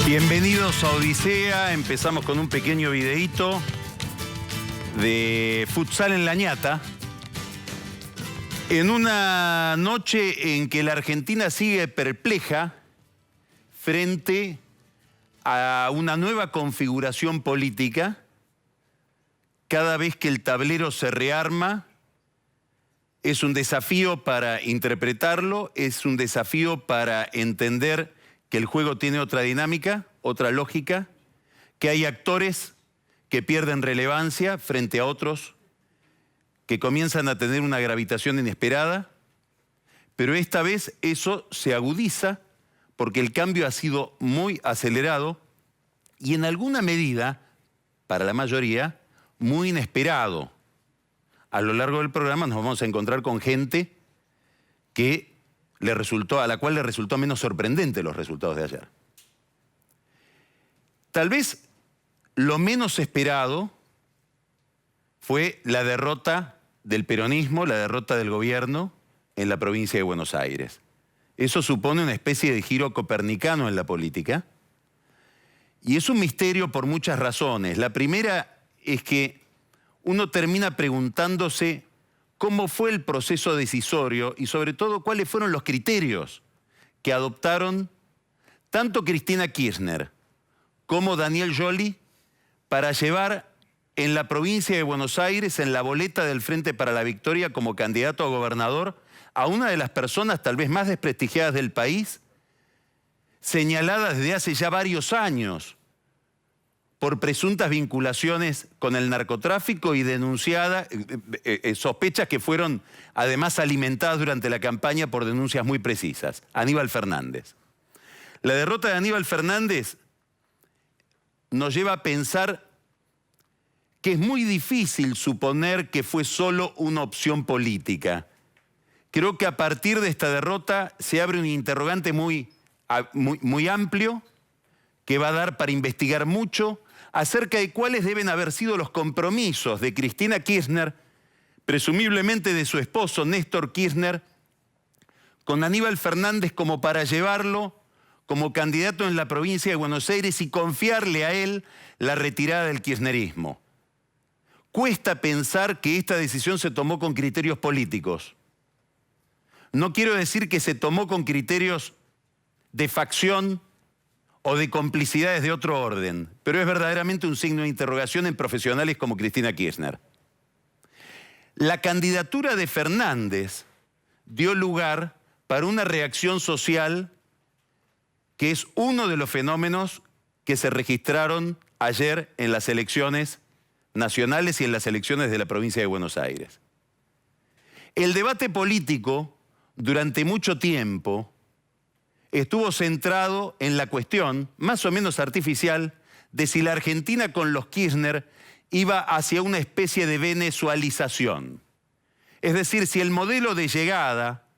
Bienvenidos a Odisea. Empezamos con un pequeño videíto de futsal en La Ñata. En una noche en que la Argentina sigue perpleja frente a una nueva configuración política, cada vez que el tablero se rearma, es un desafío para interpretarlo, es un desafío para entender que el juego tiene otra dinámica, otra lógica, que hay actores que pierden relevancia frente a otros que comienzan a tener una gravitación inesperada, pero esta vez eso se agudiza porque el cambio ha sido muy acelerado y en alguna medida, para la mayoría, muy inesperado. A lo largo del programa nos vamos a encontrar con gente a la cual le resultó menos sorprendente los resultados de ayer. Tal vez lo menos esperado fue la derrota del peronismo, la derrota del gobierno en la provincia de Buenos Aires. Eso supone una especie de giro copernicano en la política y es un misterio por muchas razones. La primera es que uno termina preguntándose cómo fue el proceso decisorio y sobre todo cuáles fueron los criterios que adoptaron tanto Cristina Kirchner como Daniel Scioli para llevar en la provincia de Buenos Aires, en la boleta del Frente para la Victoria como candidato a gobernador, a una de las personas tal vez más desprestigiadas del país, señalada desde hace ya varios años por presuntas vinculaciones con el narcotráfico y denunciada, sospechas que fueron además alimentadas durante la campaña por denuncias muy precisas. Aníbal Fernández. La derrota de Aníbal Fernández nos lleva a pensar que es muy difícil suponer que fue solo una opción política. Creo que a partir de esta derrota se abre un interrogante muy amplio que va a dar para investigar mucho acerca de cuáles deben haber sido los compromisos de Cristina Kirchner, presumiblemente de su esposo Néstor Kirchner, con Aníbal Fernández como para llevarlo como candidato en la provincia de Buenos Aires y confiarle a él la retirada del kirchnerismo. Cuesta pensar que esta decisión se tomó con criterios políticos. No quiero decir que se tomó con criterios de facción o de complicidades de otro orden, pero es verdaderamente un signo de interrogación en profesionales como Cristina Kirchner. La candidatura de Fernández dio lugar para una reacción social que es uno de los fenómenos que se registraron ayer en las elecciones nacionales y en las elecciones de la provincia de Buenos Aires. El debate político durante mucho tiempo estuvo centrado en la cuestión, más o menos artificial, de si la Argentina con los Kirchner iba hacia una especie de venezualización. Es decir, si el modelo de llegada,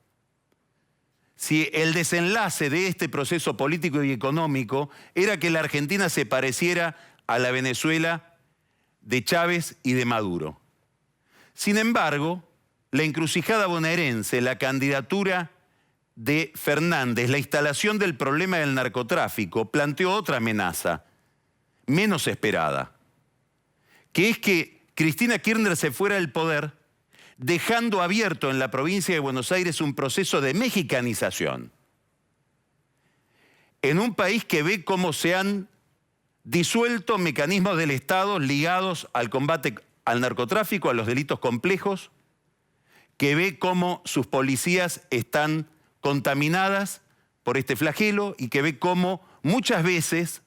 si el desenlace de este proceso político y económico era que la Argentina se pareciera a la Venezuela de Chávez y de Maduro. Sin embargo, la encrucijada bonaerense, la candidatura de Fernández, la instalación del problema del narcotráfico, planteó otra amenaza, menos esperada, que es que Cristina Kirchner se fuera del poder, dejando abierto en la provincia de Buenos Aires un proceso de mexicanización. En un país que ve cómo se han disuelto mecanismos del Estado ligados al combate al narcotráfico, a los delitos complejos, que ve cómo sus policías están contaminadas por este flagelo y que ve cómo muchas veces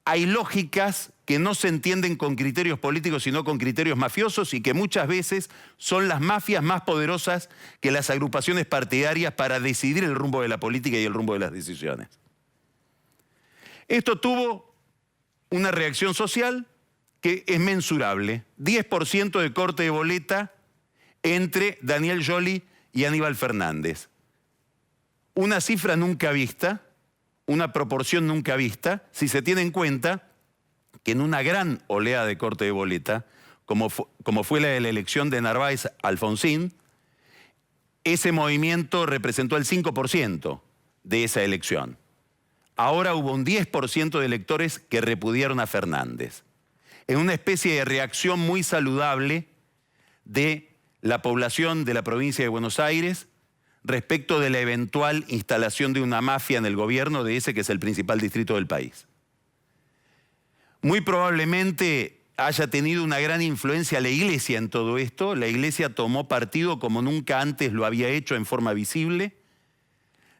hay lógicas que no se entienden con criterios políticos sino con criterios mafiosos y que muchas veces son las mafias más poderosas que las agrupaciones partidarias para decidir el rumbo de la política y el rumbo de las decisiones. Esto tuvo una reacción social que es mensurable, 10% de corte de boleta entre Daniel Scioli y Aníbal Fernández. Una cifra nunca vista, una proporción nunca vista, si se tiene en cuenta que en una gran oleada de corte de boleta, como fue la de la elección de Narváez-Alfonsín, ese movimiento representó el 5% de esa elección. ahora hubo un 10% de electores que repudiaron a Fernández, en una especie de reacción muy saludable de la población de la provincia de Buenos Aires respecto de la eventual instalación de una mafia en el gobierno de ese que es el principal distrito del país. Muy probablemente haya tenido una gran influencia la Iglesia en todo esto. La Iglesia tomó partido como nunca antes lo había hecho en forma visible.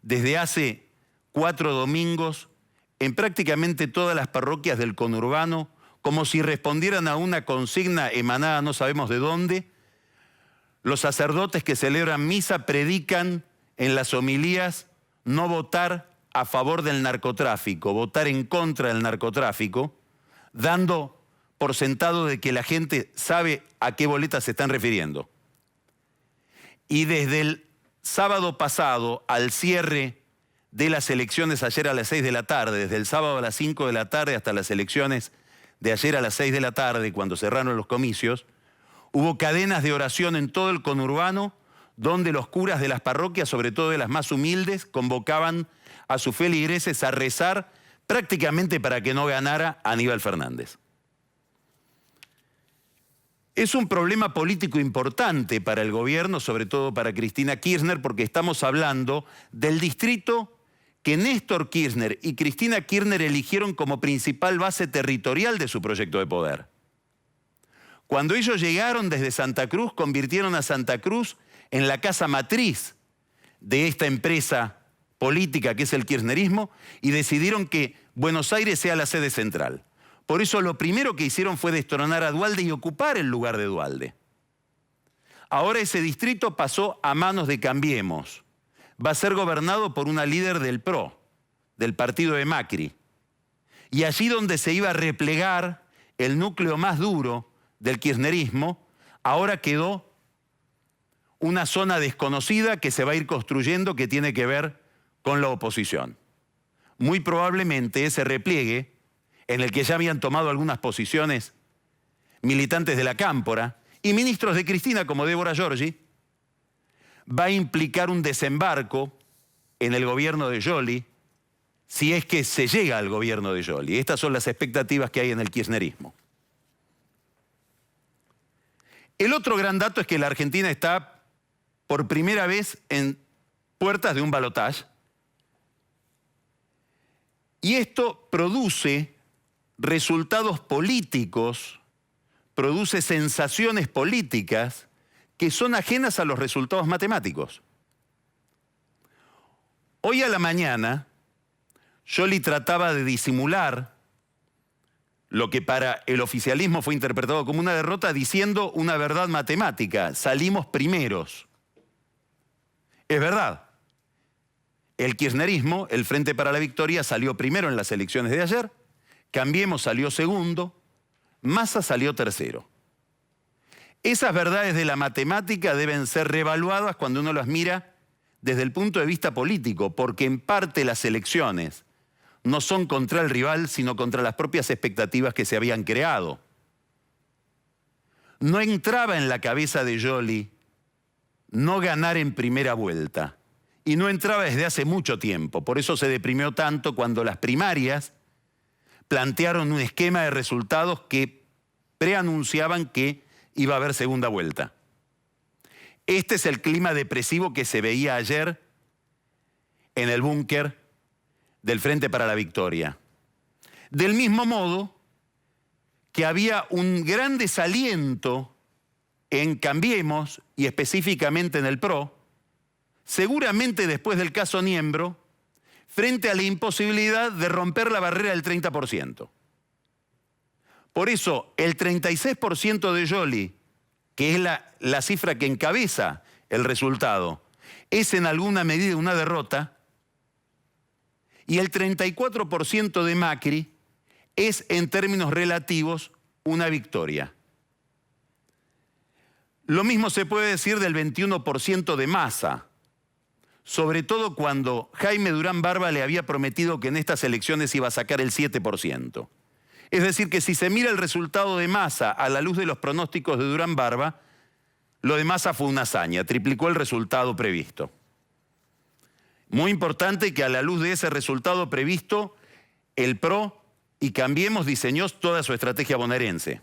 Desde hace 4 domingos, en prácticamente todas las parroquias del conurbano, como si respondieran a una consigna emanada no sabemos de dónde, los sacerdotes que celebran misa predican en las homilías no votar a favor del narcotráfico, votar en contra del narcotráfico, dando por sentado de que la gente sabe a qué boletas se están refiriendo. Y desde el sábado pasado al cierre de las elecciones ayer a las 6 de la tarde, desde el sábado a las 5 de la tarde hasta las elecciones de ayer a las 6 de la tarde, cuando cerraron los comicios, hubo cadenas de oración en todo el conurbano, donde los curas de las parroquias, sobre todo de las más humildes, convocaban a sus feligreses a rezar prácticamente para que no ganara Aníbal Fernández. Es un problema político importante para el gobierno, sobre todo para Cristina Kirchner, porque estamos hablando del distrito que Néstor Kirchner y Cristina Kirchner eligieron como principal base territorial de su proyecto de poder. Cuando ellos llegaron desde Santa Cruz, convirtieron a Santa Cruz en la casa matriz de esta empresa política que es el kirchnerismo y decidieron que Buenos Aires sea la sede central. Por eso lo primero que hicieron fue destronar a Duhalde y ocupar el lugar de Duhalde. Ahora ese distrito pasó a manos de Cambiemos. Va a ser gobernado por una líder del PRO, del partido de Macri. Y allí donde se iba a replegar el núcleo más duro del kirchnerismo, ahora quedó una zona desconocida que se va a ir construyendo que tiene que ver con la oposición. Muy probablemente ese repliegue, en el que ya habían tomado algunas posiciones militantes de la Cámpora y ministros de Cristina como Débora Giorgi, va a implicar un desembarco en el gobierno de Scioli, si es que se llega al gobierno de Scioli. Estas son las expectativas que hay en el kirchnerismo. El otro gran dato es que la Argentina está por primera vez en puertas de un balotaje, y esto produce resultados políticos, produce sensaciones políticas que son ajenas a los resultados matemáticos. Hoy a la mañana, Scioli trataba de disimular lo que para el oficialismo fue interpretado como una derrota, diciendo una verdad matemática: salimos primeros. Es verdad. El kirchnerismo, el Frente para la Victoria, salió primero en las elecciones de ayer, Cambiemos salió segundo, Massa salió tercero. Esas verdades de la matemática deben ser reevaluadas cuando uno las mira desde el punto de vista político, porque en parte las elecciones no son contra el rival, sino contra las propias expectativas que se habían creado. No entraba en la cabeza de Scioli no ganar en primera vuelta, y no entraba desde hace mucho tiempo. Por eso se deprimió tanto cuando las primarias plantearon un esquema de resultados que preanunciaban que iba a haber segunda vuelta. Este es el clima depresivo que se veía ayer en el búnker del Frente para la Victoria. Del mismo modo que había un gran desaliento en Cambiemos y específicamente en el PRO, seguramente después del caso Niembro, frente a la imposibilidad de romper la barrera del 30%. Por eso, el 36% de Scioli, que es la cifra que encabeza el resultado, es en alguna medida una derrota, y el 34% de Macri es, en términos relativos, una victoria. Lo mismo se puede decir del 21% de Massa, sobre todo cuando Jaime Durán Barba le había prometido que en estas elecciones iba a sacar el 7%. Es decir, que si se mira el resultado de Massa a la luz de los pronósticos de Durán Barba, lo de Massa fue una hazaña, triplicó el resultado previsto. Muy importante que a la luz de ese resultado previsto, el PRO y Cambiemos diseñó toda su estrategia bonaerense.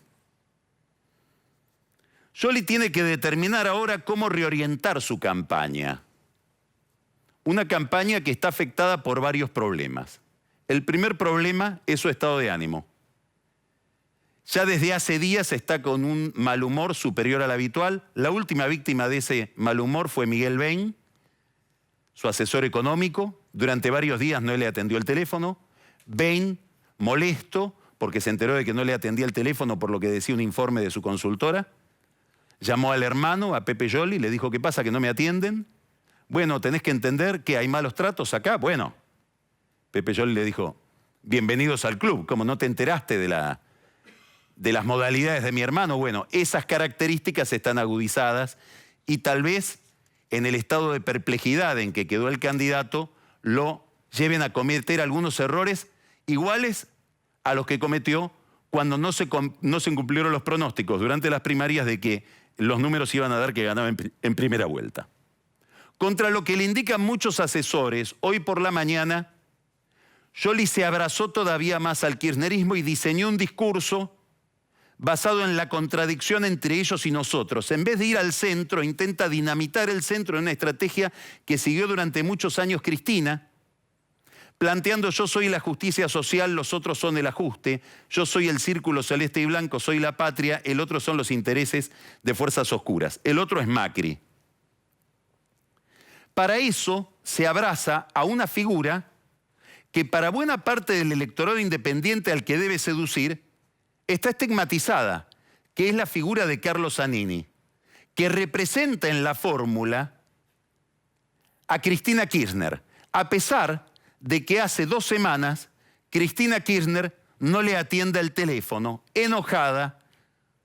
Scioli tiene que determinar ahora cómo reorientar su campaña. Una campaña que está afectada por varios problemas. El primer problema es su estado de ánimo. Ya desde hace días está con un mal humor superior al habitual. La última víctima de ese mal humor fue Miguel Bain, su asesor económico. Durante varios días no le atendió el teléfono. Bain, molesto porque se enteró de que no le atendía el teléfono por lo que decía un informe de su consultora, llamó al hermano, a Pepe Scioli, le dijo: ¿qué pasa, que no me atienden? Bueno, tenés que entender que hay malos tratos acá. Bueno, Pepe Scioli le dijo: bienvenidos al club, como no te enteraste de las modalidades de mi hermano. Bueno, esas características están agudizadas y tal vez en el estado de perplejidad en que quedó el candidato lo lleven a cometer algunos errores iguales a los que cometió cuando no se cumplieron los pronósticos durante las primarias de que los números iban a dar que ganaba en primera vuelta. Contra lo que le indican muchos asesores, hoy por la mañana, Scioli se abrazó todavía más al kirchnerismo y diseñó un discurso basado en la contradicción entre ellos y nosotros. En vez de ir al centro, intenta dinamitar el centro en una estrategia que siguió durante muchos años Cristina, planteando: yo soy la justicia social, los otros son el ajuste, yo soy el círculo celeste y blanco, soy la patria, el otro son los intereses de fuerzas oscuras, el otro es Macri. Para eso se abraza a una figura que para buena parte del electorado independiente al que debe seducir está estigmatizada, que es la figura de Carlos Zanini, que representa en la fórmula a Cristina Kirchner, a pesar de que hace 2 semanas Cristina Kirchner no le atiende el teléfono, enojada,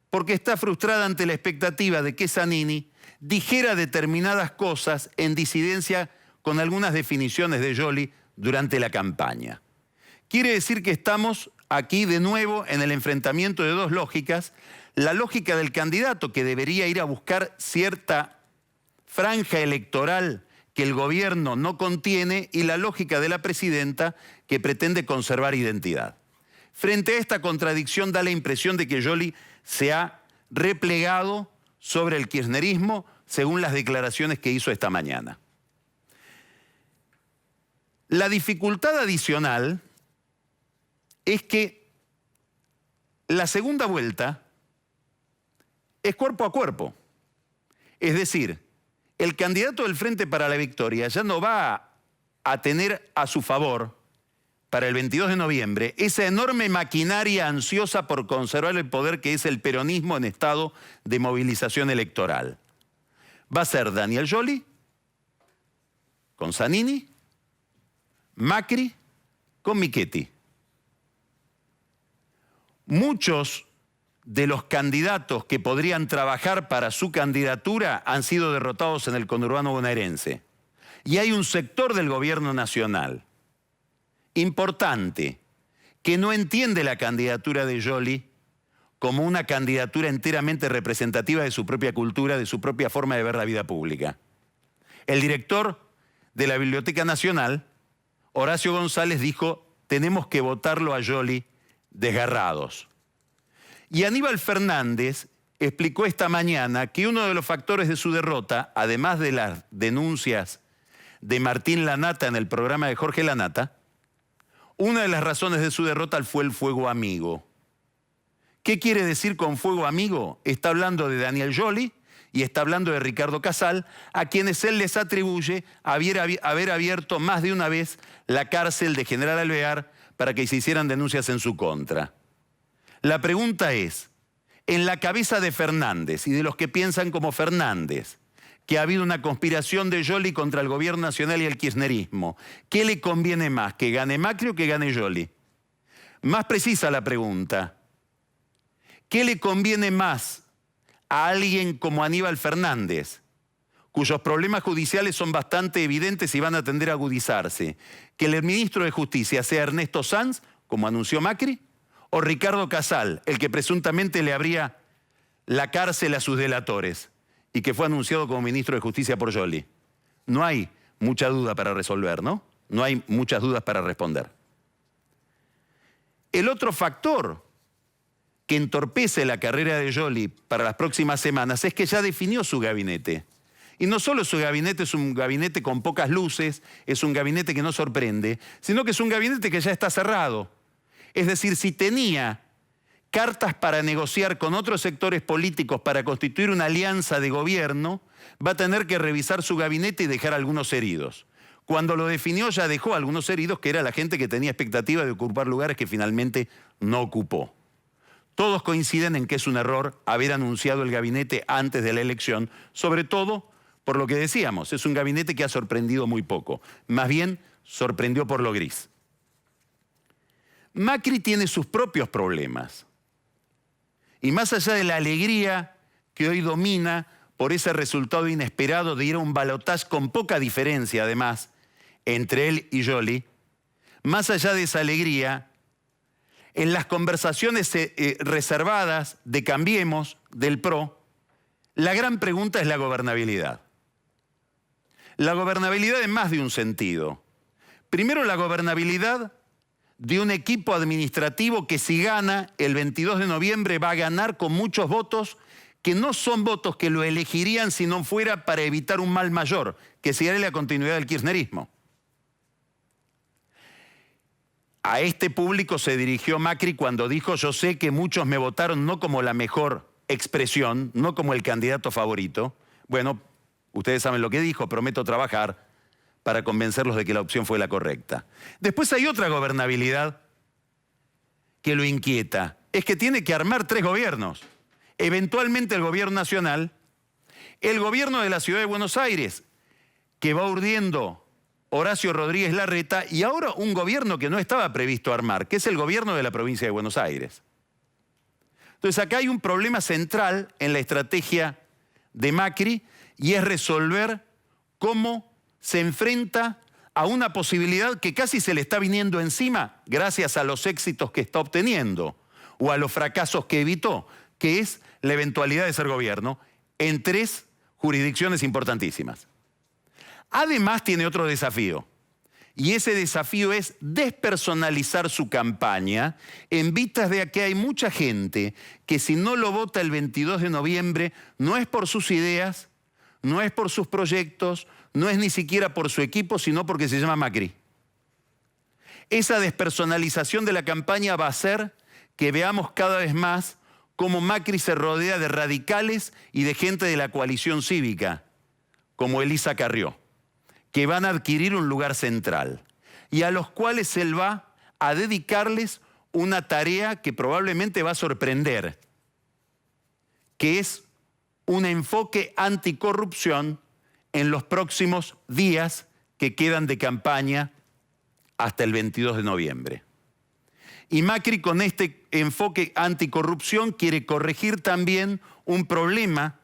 porque está frustrada ante la expectativa de que Zanini dijera determinadas cosas en disidencia con algunas definiciones de Scioli durante la campaña. Quiere decir que estamos aquí de nuevo en el enfrentamiento de dos lógicas: la lógica del candidato, que debería ir a buscar cierta franja electoral que el gobierno no contiene, y la lógica de la presidenta, que pretende conservar identidad. Frente a esta contradicción da la impresión de que Scioli se ha replegado sobre el kirchnerismo, según las declaraciones que hizo esta mañana. La dificultad adicional es que la segunda vuelta es cuerpo a cuerpo. Es decir, el candidato del Frente para la Victoria ya no va a tener a su favor para el 22 de noviembre esa enorme maquinaria ansiosa por conservar el poder que es el peronismo en estado de movilización electoral. Va a ser Daniel Scioli con Zanini, Macri con Michetti. Muchos de los candidatos que podrían trabajar para su candidatura han sido derrotados en el conurbano bonaerense. Y hay un sector del gobierno nacional importante que no entiende la candidatura de Scioli como una candidatura enteramente representativa de su propia cultura, de su propia forma de ver la vida pública. El director de la Biblioteca Nacional, Horacio González, dijo: tenemos que votarlo a Scioli desgarrados. Y Aníbal Fernández explicó esta mañana que uno de los factores de su derrota, además de las denuncias de Martín Lanata en el programa de Jorge Lanata, una de las razones de su derrota fue el fuego amigo. ¿Qué quiere decir con fuego amigo? Está hablando de Daniel Scioli y está hablando de Ricardo Casal, a quienes él les atribuye haber abierto más de una vez la cárcel de General Alvear para que se hicieran denuncias en su contra. La pregunta es, en la cabeza de Fernández y de los que piensan como Fernández, que ha habido una conspiración de Scioli contra el gobierno nacional y el kirchnerismo, ¿qué le conviene más, que gane Macri o que gane Scioli? Más precisa la pregunta, ¿qué le conviene más a alguien como Aníbal Fernández, cuyos problemas judiciales son bastante evidentes y van a tender a agudizarse, que el ministro de Justicia sea Ernesto Sanz, como anunció Macri, o Ricardo Casal, el que presuntamente le abría la cárcel a sus delatores y que fue anunciado como ministro de Justicia por Scioli? No hay mucha duda para resolver, ¿no? No hay muchas dudas para responder. El otro factor que entorpece la carrera de Joly para las próximas semanas es que ya definió su gabinete. Y no solo su gabinete es un gabinete con pocas luces, es un gabinete que no sorprende, sino que es un gabinete que ya está cerrado. Es decir, si tenía cartas para negociar con otros sectores políticos para constituir una alianza de gobierno, va a tener que revisar su gabinete y dejar algunos heridos. Cuando lo definió ya dejó algunos heridos, que era la gente que tenía expectativa de ocupar lugares que finalmente no ocupó. Todos coinciden en que es un error haber anunciado el gabinete antes de la elección, sobre todo por lo que decíamos, es un gabinete que ha sorprendido muy poco, más bien sorprendió por lo gris. Macri tiene sus propios problemas. Y más allá de la alegría que hoy domina por ese resultado inesperado de ir a un balotaje con poca diferencia, además, entre él y Joly, más allá de esa alegría, en las conversaciones reservadas de Cambiemos, del PRO, la gran pregunta es la gobernabilidad. La gobernabilidad en más de un sentido. Primero, la gobernabilidad de un equipo administrativo que si gana el 22 de noviembre va a ganar con muchos votos que no son votos que lo elegirían si no fuera para evitar un mal mayor, que sería la continuidad del kirchnerismo. A este público se dirigió Macri cuando dijo: yo sé que muchos me votaron no como la mejor expresión, no como el candidato favorito. Bueno, ustedes saben lo que dijo, prometo trabajar para convencerlos de que la opción fue la correcta. Después hay otra gobernabilidad que lo inquieta, es que tiene que armar 3 gobiernos. Eventualmente el gobierno nacional, el gobierno de la ciudad de Buenos Aires, que va urdiendo Horacio Rodríguez Larreta, y ahora un gobierno que no estaba previsto armar, que es el gobierno de la provincia de Buenos Aires. Entonces acá hay un problema central en la estrategia de Macri, y es resolver cómo se enfrenta a una posibilidad que casi se le está viniendo encima gracias a los éxitos que está obteniendo o a los fracasos que evitó, que es la eventualidad de ser gobierno en 3 jurisdicciones importantísimas. Además tiene otro desafío, y ese desafío es despersonalizar su campaña en vistas de que hay mucha gente que si no lo vota el 22 de noviembre no es por sus ideas, no es por sus proyectos, no es ni siquiera por su equipo, sino porque se llama Macri. Esa despersonalización de la campaña va a hacer que veamos cada vez más cómo Macri se rodea de radicales y de gente de la coalición cívica, como Elisa Carrió, que van a adquirir un lugar central y a los cuales él va a dedicarles una tarea que probablemente va a sorprender, que es un enfoque anticorrupción en los próximos días que quedan de campaña hasta el 22 de noviembre. Y Macri con este enfoque anticorrupción quiere corregir también un problema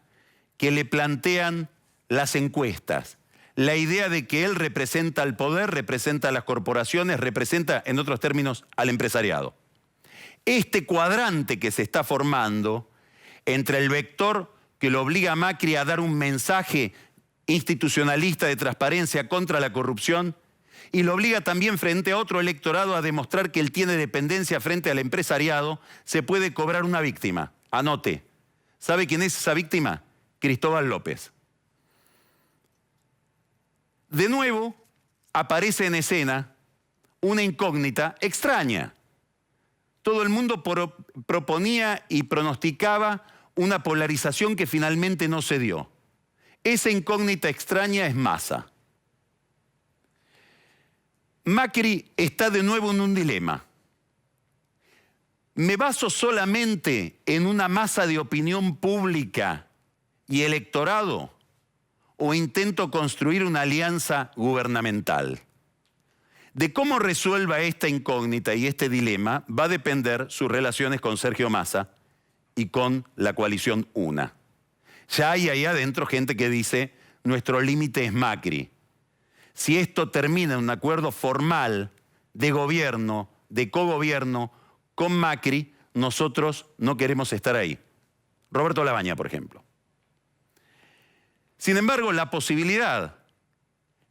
que le plantean las encuestas. La idea de que él representa al poder, representa a las corporaciones, representa, en otros términos, al empresariado. Este cuadrante que se está formando entre el vector que lo obliga a Macri a dar un mensaje institucionalista de transparencia contra la corrupción y lo obliga también frente a otro electorado a demostrar que él tiene dependencia frente al empresariado, se puede cobrar una víctima. Anote. ¿Sabe quién es esa víctima? Cristóbal López. De nuevo, aparece en escena una incógnita extraña. Todo el mundo proponía y pronosticaba una polarización que finalmente no se dio. Esa incógnita extraña es Massa. Macri está de nuevo en un dilema. ¿Me baso solamente en una masa de opinión pública y electorado o intento construir una alianza gubernamental? De cómo resuelva esta incógnita y este dilema va a depender sus relaciones con Sergio Massa y con la coalición UNA. Ya hay ahí adentro gente que dice, nuestro límite es Macri. Si esto termina en un acuerdo formal de gobierno, de cogobierno con Macri, nosotros no queremos estar ahí. Roberto Labaña, por ejemplo. Sin embargo, la posibilidad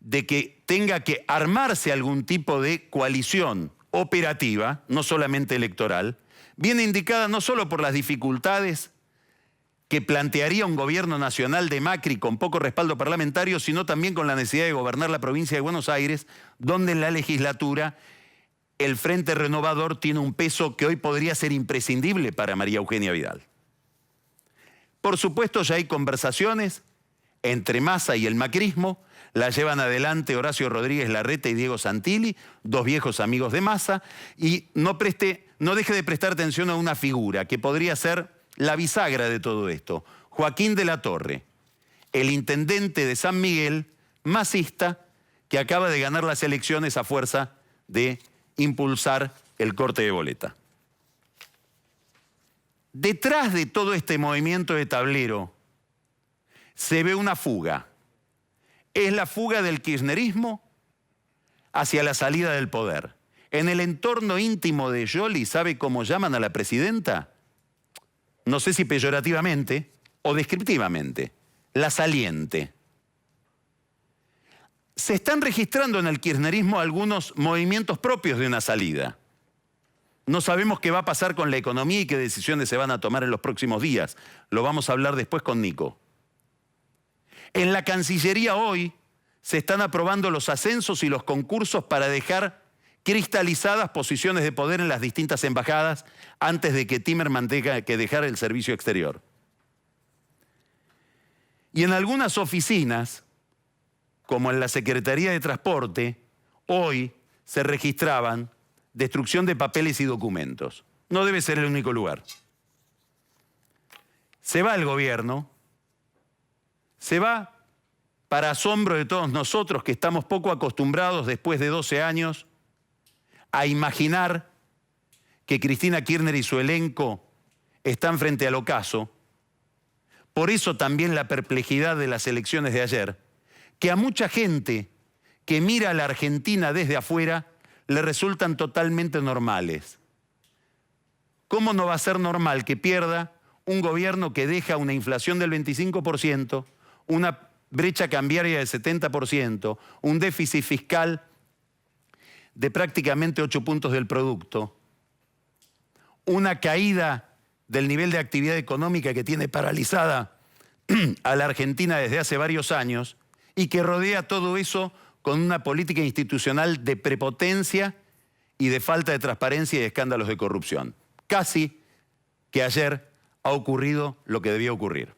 de que tenga que armarse algún tipo de coalición operativa, no solamente electoral, viene indicada no solo por las dificultades que plantearía un gobierno nacional de Macri con poco respaldo parlamentario, sino también con la necesidad de gobernar la provincia de Buenos Aires, donde en la legislatura el Frente Renovador tiene un peso que hoy podría ser imprescindible para María Eugenia Vidal. Por supuesto, ya hay conversaciones entre Massa y el macrismo, la llevan adelante Horacio Rodríguez Larreta y Diego Santilli, dos viejos amigos de Massa, y no deje de prestar atención a una figura que podría ser la bisagra de todo esto, Joaquín de la Torre, el intendente de San Miguel, masista, que acaba de ganar las elecciones a fuerza de impulsar el corte de boleta. Detrás de todo este movimiento de tablero se ve una fuga. Es la fuga del kirchnerismo hacia la salida del poder. En el entorno íntimo de Scioli, ¿sabe cómo llaman a la presidenta? No sé si peyorativamente o descriptivamente, la saliente. Se están registrando en el kirchnerismo algunos movimientos propios de una salida. No sabemos qué va a pasar con la economía y qué decisiones se van a tomar en los próximos días. Lo vamos a hablar después con Nico. En la Cancillería hoy se están aprobando los ascensos y los concursos para dejar cristalizadas posiciones de poder en las distintas embajadas antes de que Timerman tenga que dejar el servicio exterior. Y en algunas oficinas, como en la Secretaría de Transporte, hoy se registraban destrucción de papeles y documentos. No debe ser el único lugar. Se va el gobierno, se va para asombro de todos nosotros que estamos poco acostumbrados después de 12 años a imaginar que Cristina Kirchner y su elenco están frente al ocaso. Por eso también la perplejidad de las elecciones de ayer, que a mucha gente que mira a la Argentina desde afuera le resultan totalmente normales. ¿Cómo no va a ser normal que pierda un gobierno que deja una inflación del 25%, una brecha cambiaria del 70%, un déficit fiscal de prácticamente 8 puntos del producto, una caída del nivel de actividad económica que tiene paralizada a la Argentina desde hace varios años y que rodea todo eso con una política institucional de prepotencia y de falta de transparencia y de escándalos de corrupción? Casi que ayer ha ocurrido lo que debía ocurrir.